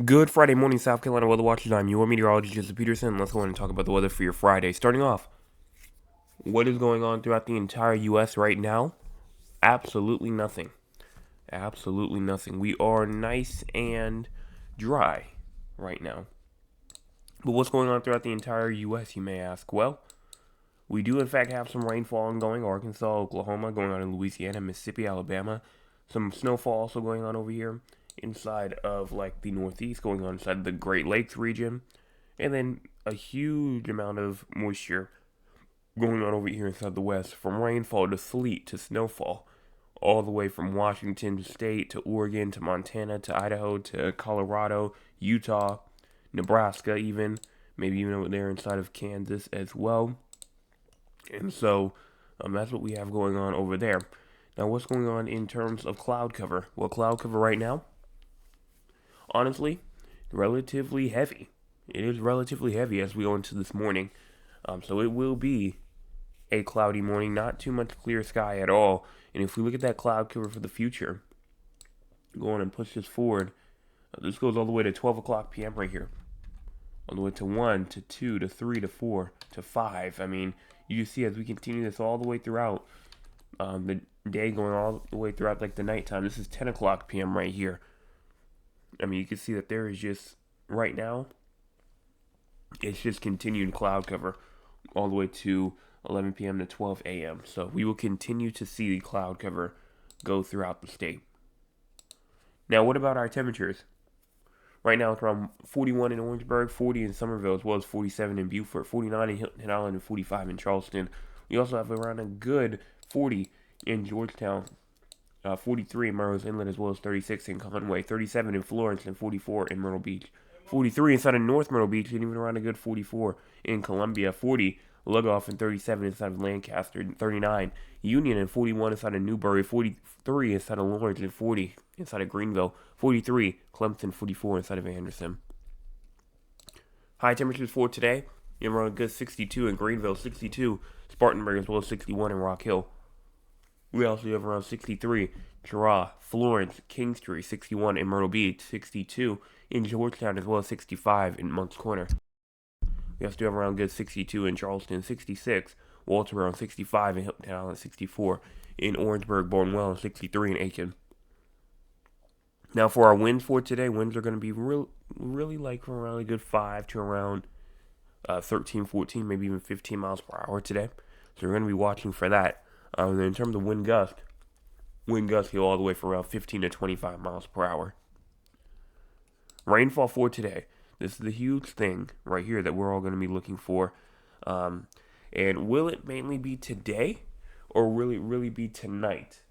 Good Friday morning, South Carolina weather watchers. I'm your meteorologist, Joseph Peterson. Let's go ahead and talk about the weather for your Friday. Starting off, what is going on throughout the entire U.S. right now? Absolutely nothing. Absolutely nothing. We are nice and dry right now. But what's going on throughout the entire U.S., you may ask? Well, we do in fact have some rainfall ongoing. Arkansas, Oklahoma, going on in Louisiana, Mississippi, Alabama. Some snowfall also going on over here inside of like the Northeast, going on inside the Great Lakes region. And then a huge amount of moisture going on over here inside the West, from rainfall to sleet to snowfall, all the way from Washington State to Oregon to Montana to Idaho to Colorado, Utah, Nebraska, even maybe even over there inside of Kansas as well. And so that's what we have going on over there. Now, what's going on in terms of cloud cover? Well, cloud cover right now, honestly, relatively heavy. It is relatively heavy as we go into this morning. So it will be a cloudy morning, not too much clear sky at all. And if we look at that cloud cover for the future, go on and push this forward. This goes all the way to 12 o'clock p.m. right here. All the way to 1, to 2, to 3, to 4, to 5. I mean, you see as we continue this all the way throughout the day, going all the way throughout like the nighttime. This is 10 o'clock p.m. right here. I mean, you can see that there is just, right now, it's just continued cloud cover all the way to 11 p.m. to 12 a.m. So we will continue to see the cloud cover go throughout the state. Now, what about our temperatures? Right now, it's around 41 in Orangeburg, 40 in Somerville, as well as 47 in Beaufort, 49 in Hilton Island, and 45 in Charleston. We also have around a good 40 in Georgetown, 43 in Murray's Inlet, as well as 36 in Conway, 37 in Florence, and 44 in Myrtle Beach. 43 inside of North Myrtle Beach, and even around a good 44 in Columbia, 40 Lugoff, and 37 inside of Lancaster, 39 Union, and 41 inside of Newberry, 43 inside of Lawrence, and 40 inside of Greenville, 43 Clemson, 44 inside of Anderson. High temperatures for today, you have around a good 62 in Greenville, 62 Spartanburg, as well as 61 in Rock Hill. We also have around 63 Girard, Florence, Kingstree, 61 in Myrtle Beach, 62 in Georgetown, as well as 65 in Moncks Corner. We also have around good 62 in Charleston, 66 Walterboro, 65 in Hilton Island, 64 in Orangeburg, Barnwell, and 63 in Aiken. Now for our winds for today, winds are going to be really like from around a good 5 to around 13, 14, maybe even 15 miles per hour today. So we're going to be watching for that. In terms of wind gusts go all the way from around 15 to 25 miles per hour. Rainfall for today. This is the huge thing right here that we're all going to be looking for. And will it mainly be today or will it really be tonight?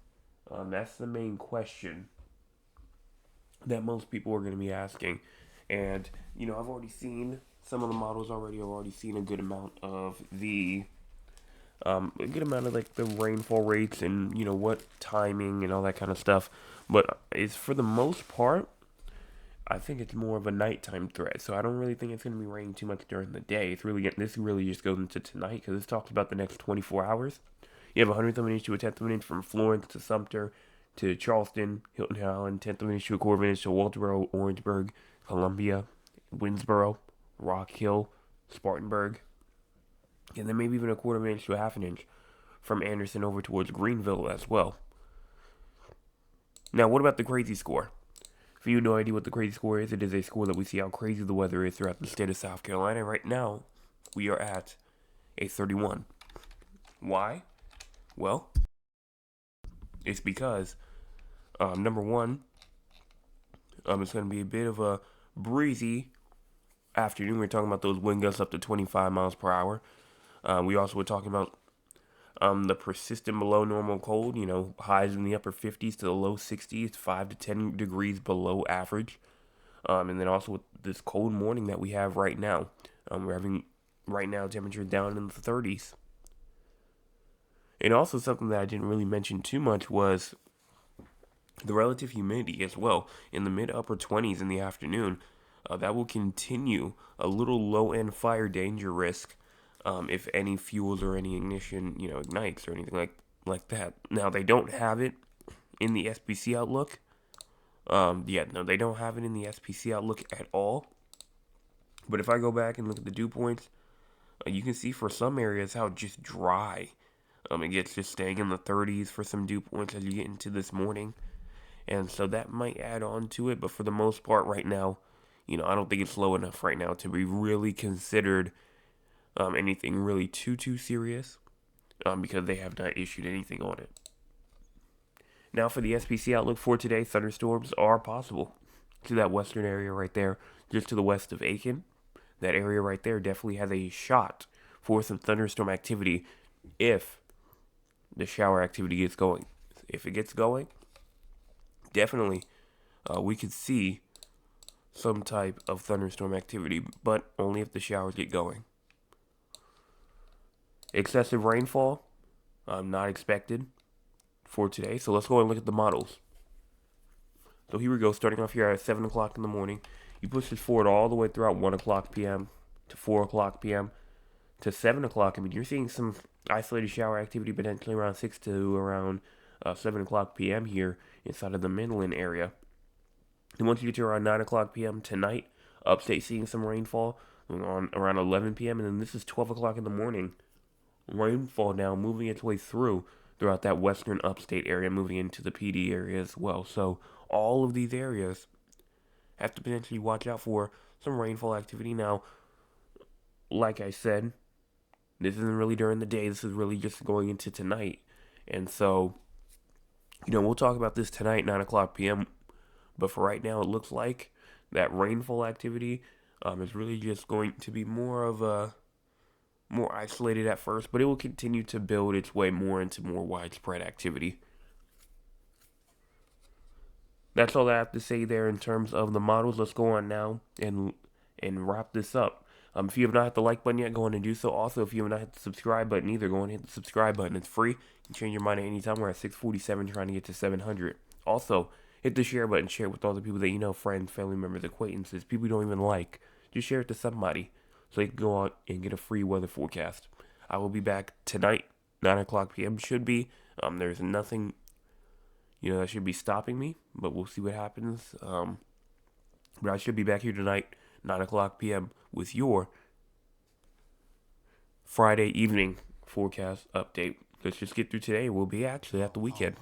That's the main question that most people are going to be asking. And, I've already seen some of the models already. I've already seen a good amount of like the rainfall rates and what timing and all that kind of stuff. But it's for the most part, I think it's more of a nighttime threat. So I don't really think it's going to be raining too much during the day. This really just goes into tonight because this talks about the next 24 hours. You have a 100th of an inch to a 10th of an inch from Florence to Sumter to Charleston, Hilton Island, 10th of an inch to a quarter of an inch to Walterboro, Orangeburg, Columbia, Winsboro, Rock Hill, Spartanburg, and then maybe even a quarter of an inch to a half an inch from Anderson over towards Greenville as well. Now, what about the crazy score? If you have no idea what the crazy score is, it is a score that we see how crazy the weather is throughout the state of South Carolina. Right now, we are at a 31. Why? Well, it's because, number one, it's going to be a bit of a breezy afternoon. We're talking about those wind gusts up to 25 miles per hour. We also were talking about the persistent below normal cold, highs in the upper 50s to the low 60s, 5 to 10 degrees below average. And then also with this cold morning that we have right now. We're having right now temperatures down in the 30s. And also something that I didn't really mention too much was the relative humidity as well. In the mid-upper 20s in the afternoon, that will continue a little low-end fire danger risk if any fuels or any ignition, ignites or anything like that. Now, they don't have it in the SPC outlook, Yeah, no, they don't have it in the SPC outlook at all. But if I go back and look at the dew points, you can see for some areas how just dry. It gets just staying in the 30s for some dew points as you get into this morning. And so that might add on to it. But for the most part right now, I don't think it's low enough right now to be really considered anything really too serious because they have not issued anything on it. Now for the SPC outlook for today, thunderstorms are possible to that western area right there, just to the west of Aiken. That area right there definitely has a shot for some thunderstorm activity if the shower activity gets going. If it gets going, definitely we could see some type of thunderstorm activity, but only if the showers get going. Excessive rainfall, not expected for today. So let's go and look at the models. So here we go, starting off here at 7 o'clock in the morning. You push this forward all the way throughout 1 o'clock p.m. to 4 o'clock p.m. to 7 o'clock. I mean, you're seeing some isolated shower activity potentially around 6 to around 7 o'clock p.m. here inside of the Midland area. And once you get to around 9 o'clock p.m. tonight, upstate seeing some rainfall on around 11 p.m. And then this is 12 o'clock in the morning. Rainfall now moving its way throughout that western upstate area, moving into the PD area as well. So all of these areas have to potentially watch out for some rainfall activity. Now, like I said, this isn't really during the day. This is really just going into tonight. And so, we'll talk about this tonight, 9 o'clock p.m. But for right now, it looks like that rainfall activity is really just going to be more isolated at first, but it will continue to build its way more into more widespread activity. That's all I have to say there in terms of the models. Let's go on now and wrap this up. If you have not hit the like button yet, go on and do so. Also, if you have not hit the subscribe button either, go on and hit the subscribe button. It's free. You can change your mind at any time. We're at 647 trying to get to 700. Also, hit the share button. Share it with all the people that you know, friends, family members, acquaintances, people you don't even like. Just share it to somebody so you can go out and get a free weather forecast. I will be back tonight, 9 o'clock p.m. Should be. There's nothing, that should be stopping me, but we'll see what happens. But I should be back here tonight, 9 o'clock p.m. with your Friday evening forecast update. Let's just get through today. We'll be actually at the weekend.